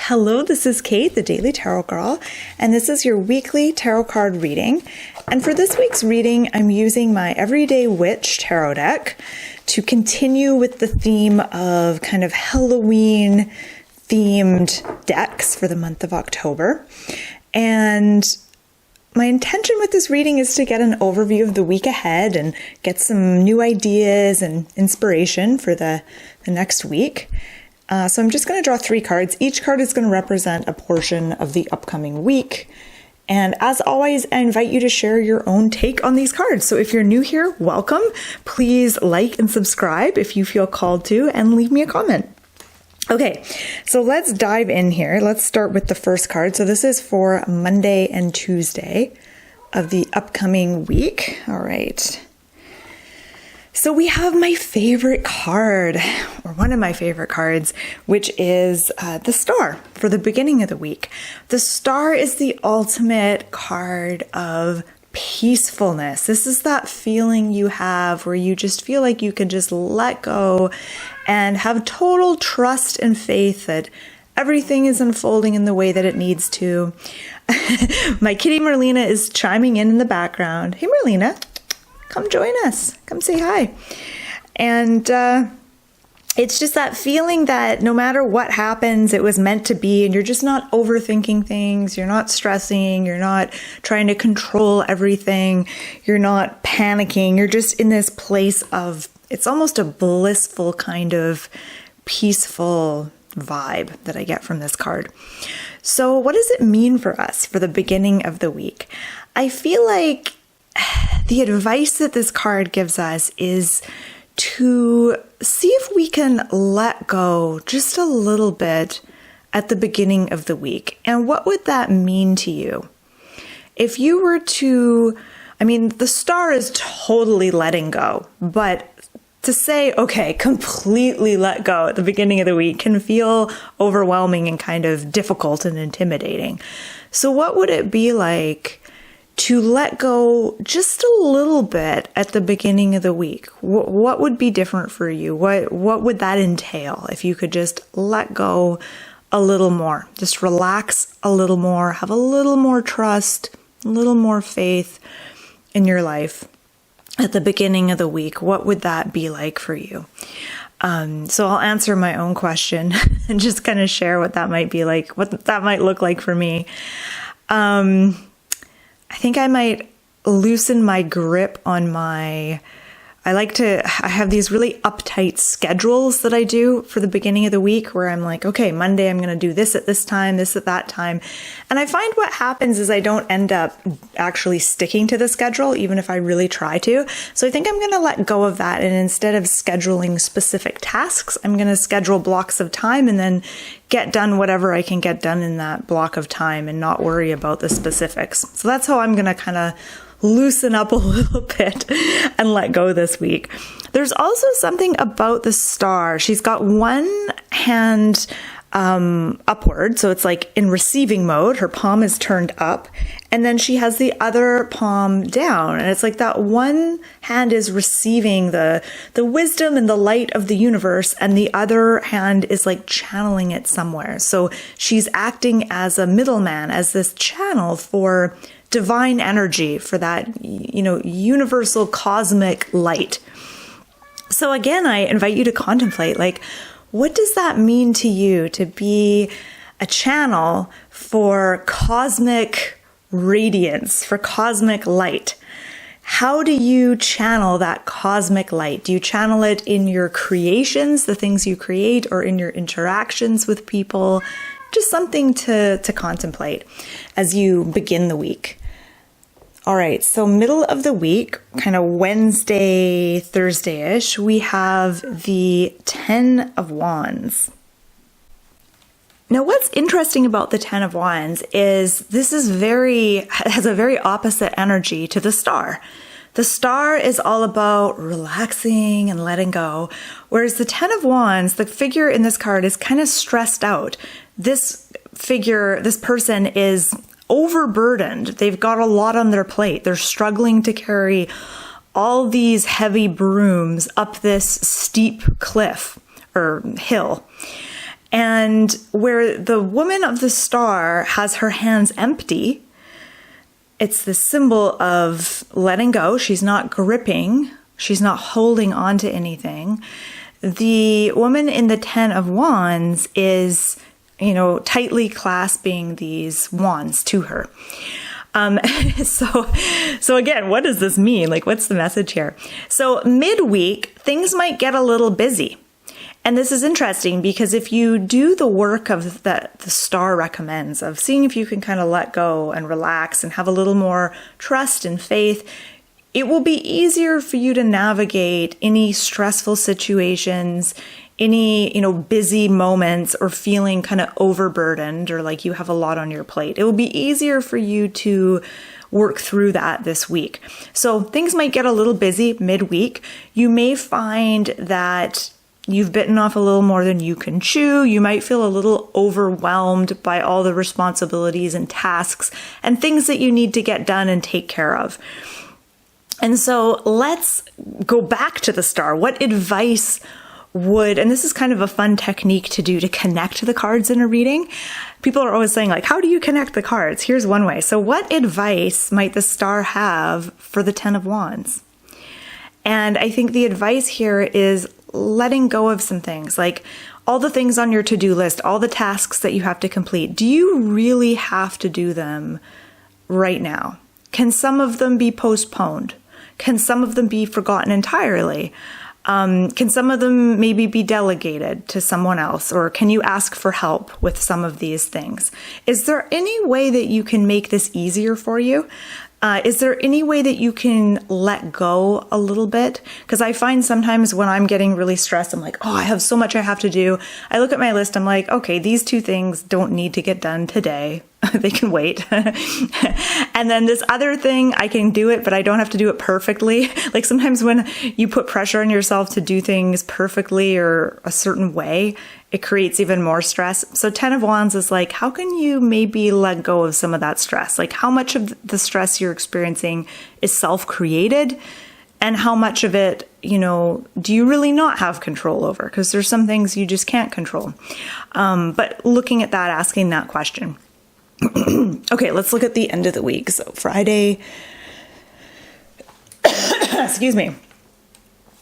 Hello, this is Kate, the Daily Tarot Girl, and this is your weekly tarot card reading. And for this week's reading, I'm using my Everyday Witch tarot deck to continue with the theme of kind of Halloween themed decks for the month of October. And my intention with this reading is to get an overview of the week ahead and get some new ideas and inspiration for the next week. So I'm just going to draw 3 cards. Each card is going to represent a portion of the upcoming week. And as always, I invite you to share your own take on these cards. So if you're new here, welcome. Please like and subscribe if you feel called to, and leave me a comment. Okay, so let's dive in here. Let's start with the first card. So this is for Monday and Tuesday of the upcoming week. All right. So we have my favorite card, or one of my favorite cards, which is the Star for the beginning of the week. The Star is the ultimate card of peacefulness. This is that feeling you have where you just feel like you can just let go and have total trust and faith that everything is unfolding in the way that it needs to. My kitty Merlina is chiming in the background. Hey, Merlina. Come join us. Come say hi. And it's just that feeling that no matter what happens, it was meant to be, and you're just not overthinking things. You're not stressing. You're not trying to control everything. You're not panicking. You're just in this place of, it's almost a blissful kind of peaceful vibe that I get from this card. So what does it mean for us for the beginning of the week? I feel like the advice that this card gives us is to see if we can let go just a little bit at the beginning of the week. And what would that mean to you? If you were to, the Star is totally letting go, but to say, okay, completely let go at the beginning of the week can feel overwhelming and kind of difficult and intimidating. So what would it be like to let go just a little bit at the beginning of the week? What would be different for you? What would that entail if you could just let go a little more? Just relax a little more, have a little more trust, a little more faith in your life at the beginning of the week. What would that be like for you? So I'll answer my own question and just kind of share what that might be like, what that might look like for me. I think I might loosen my grip on I have these really uptight schedules that I do for the beginning of the week where I'm like, okay, Monday I'm going to do this at this time, this at that time. And I find what happens is I don't end up actually sticking to the schedule, even if I really try to. So I think I'm going to let go of that. And instead of scheduling specific tasks, I'm going to schedule blocks of time and then get done whatever I can get done in that block of time and not worry about the specifics. So that's how I'm going to kind of loosen up a little bit and let go this week. There's also something about the Star. She's got one hand upward, so it's like in receiving mode. Her palm is turned up, and then she has the other palm down, and it's like that one hand is receiving the wisdom and the light of the universe, and the other hand is like channeling it somewhere. So she's acting as a middleman, as this channel for divine energy, for that, universal cosmic light. So again, I invite you to contemplate, like, what does that mean to you to be a channel for cosmic radiance, for cosmic light? How do you channel that cosmic light? Do you channel it in your creations, the things you create, or in your interactions with people? Just something to contemplate as you begin the week. All right, so middle of the week, kind of Wednesday, Thursday-ish, we have the 10 of Wands. Now, what's interesting about the 10 of Wands is this is has a very opposite energy to the Star. The Star is all about relaxing and letting go, whereas the 10 of Wands, the figure in this card, is kind of stressed out. This person is overburdened. They've got a lot on their plate. They're struggling to carry all these heavy brooms up this steep cliff or hill. And where the woman of the star has her hands empty, it's the symbol of letting go. She's not gripping. She's not holding on to anything. The woman in the 10 of Wands is, tightly clasping these wands to her. So again, what does this mean? Like, what's the message here? So midweek, things might get a little busy. And this is interesting because if you do the work of that the star recommends of seeing if you can kind of let go and relax and have a little more trust and faith, it will be easier for you to navigate any stressful situations, any, busy moments or feeling kind of overburdened or like you have a lot on your plate. It will be easier for you to work through that this week. So things might get a little busy midweek. You may find that you've bitten off a little more than you can chew. You might feel a little overwhelmed by all the responsibilities and tasks and things that you need to get done and take care of. And so let's go back to the star. What advice and this is kind of a fun technique to do to connect the cards in a reading. People are always saying, like, how do you connect the cards? Here's one way. So what advice might the star have for the 10 of Wands? And I think the advice here is letting go of some things, like all the things on your to-do list, all the tasks that you have to complete. Do you really have to do them right now? Can some of them be postponed? Can some of them be forgotten entirely? Can some of them maybe be delegated to someone else? Or can you ask for help with some of these things? Is there any way that you can make this easier for you? Is there any way that you can let go a little bit? Because I find sometimes when I'm getting really stressed, I'm like, I have so much I have to do. I look at my list, I'm like, okay, these 2 things don't need to get done today. They can wait. And then this other thing, I can do it, but I don't have to do it perfectly. Like sometimes when you put pressure on yourself to do things perfectly or a certain way, it creates even more stress. So 10 of Wands is like, how can you maybe let go of some of that stress? Like how much of the stress you're experiencing is self-created? And how much of it, do you really not have control over? Because there's some things you just can't control. But looking at that, asking that question. Okay, let's look at the end of the week. So Friday,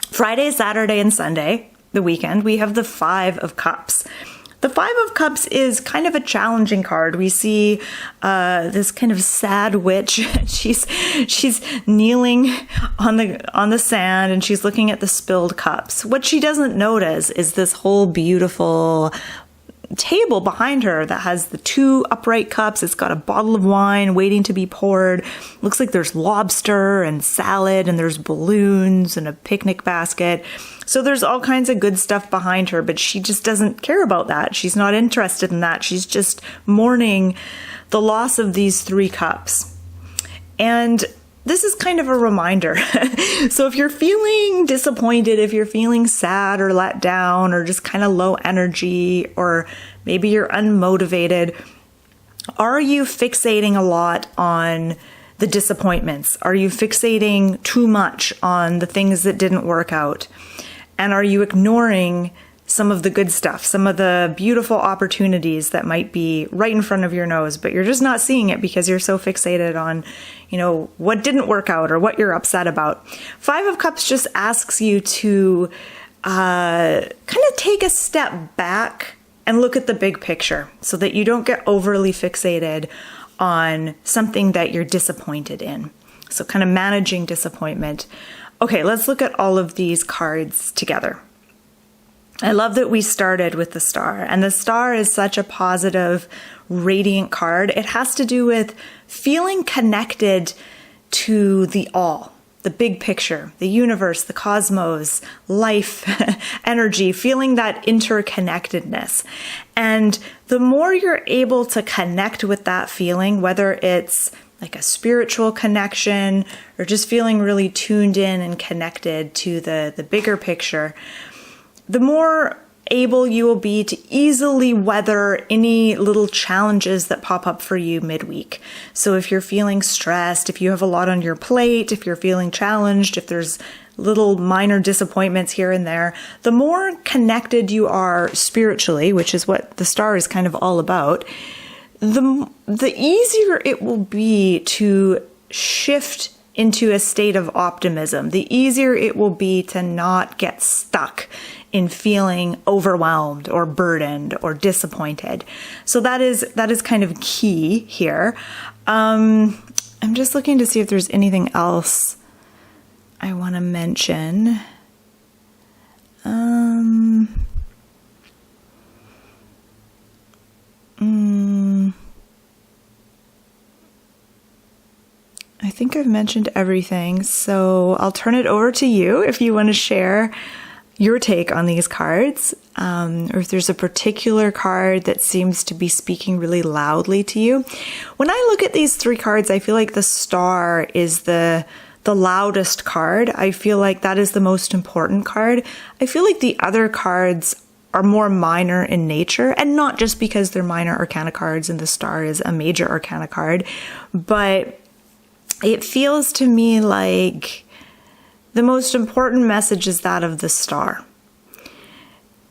Friday, Saturday, and Sunday, the weekend, we have the 5 of Cups. The 5 of Cups is kind of a challenging card. We see this kind of sad witch. She's kneeling on the sand and she's looking at the spilled cups. What she doesn't notice is this whole beautiful table behind her that has the 2 upright cups. It's got a bottle of wine waiting to be poured. Looks like there's lobster and salad and there's balloons and a picnic basket. So there's all kinds of good stuff behind her, but she just doesn't care about that. She's not interested in that. She's just mourning the loss of these 3 cups. And this is kind of a reminder. So if you're feeling disappointed, if you're feeling sad or let down or just kind of low energy, or maybe you're unmotivated, are you fixating a lot on the disappointments? Are you fixating too much on the things that didn't work out? And are you ignoring some of the good stuff, some of the beautiful opportunities that might be right in front of your nose, but you're just not seeing it because you're so fixated on, what didn't work out or what you're upset about? 5 of Cups just asks you to kind of take a step back and look at the big picture so that you don't get overly fixated on something that you're disappointed in. So kind of managing disappointment. Okay, let's look at all of these cards together. I love that we started with the star, and the star is such a positive, radiant card. It has to do with feeling connected to the all, the big picture, the universe, the cosmos, life, energy, feeling that interconnectedness. And the more you're able to connect with that feeling, whether it's like a spiritual connection or just feeling really tuned in and connected to the bigger picture, the more able you will be to easily weather any little challenges that pop up for you midweek. So if you're feeling stressed, if you have a lot on your plate, if you're feeling challenged, if there's little minor disappointments here and there, the more connected you are spiritually, which is what the star is kind of all about, the easier it will be to shift into a state of optimism. The easier it will be to not get stuck in feeling overwhelmed or burdened or disappointed. So that is kind of key here. I'm just looking to see if there's anything else I want to mention. I think I've mentioned everything, so I'll turn it over to you if you want to share your take on these cards, or if there's a particular card that seems to be speaking really loudly to you. When I look at these three cards, I feel like the star is the loudest card. I feel like that is the most important card. I feel like the other cards are more minor in nature, and not just because they're minor arcana cards and the star is a major arcana card, but it feels to me like the most important message is that of the star.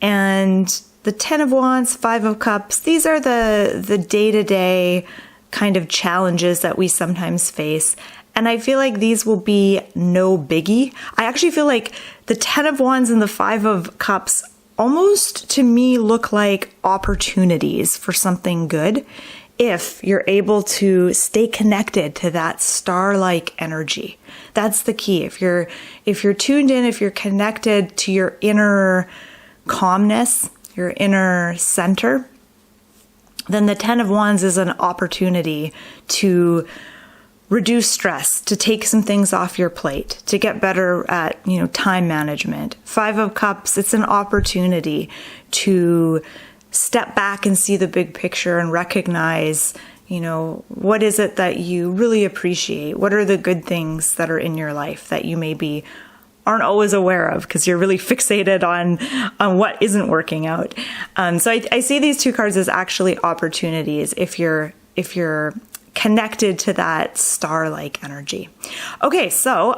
And the 10 of Wands, 5 of Cups, these are the day-to-day kind of challenges that we sometimes face. And I feel like these will be no biggie. I actually feel like the 10 of Wands and the 5 of Cups almost to me look like opportunities for something good, if you're able to stay connected to that star-like energy. That's the key. If you're tuned in, if you're connected to your inner calmness, your inner center, then the 10 of Wands is an opportunity to reduce stress, to take some things off your plate, to get better at, time management. 5 of Cups, it's an opportunity to step back and see the big picture and recognize, what is it that you really appreciate? What are the good things that are in your life that you maybe aren't always aware of because you're really fixated on what isn't working out? So I see these two cards as actually opportunities if you're connected to that star-like energy. Okay, so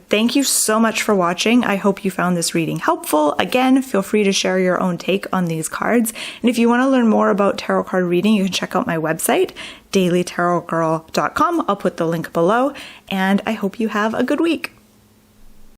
thank you so much for watching. I hope you found this reading helpful. Again, feel free to share your own take on these cards. And if you want to learn more about tarot card reading, you can check out my website, dailytarotgirl.com. I'll put the link below, and I hope you have a good week.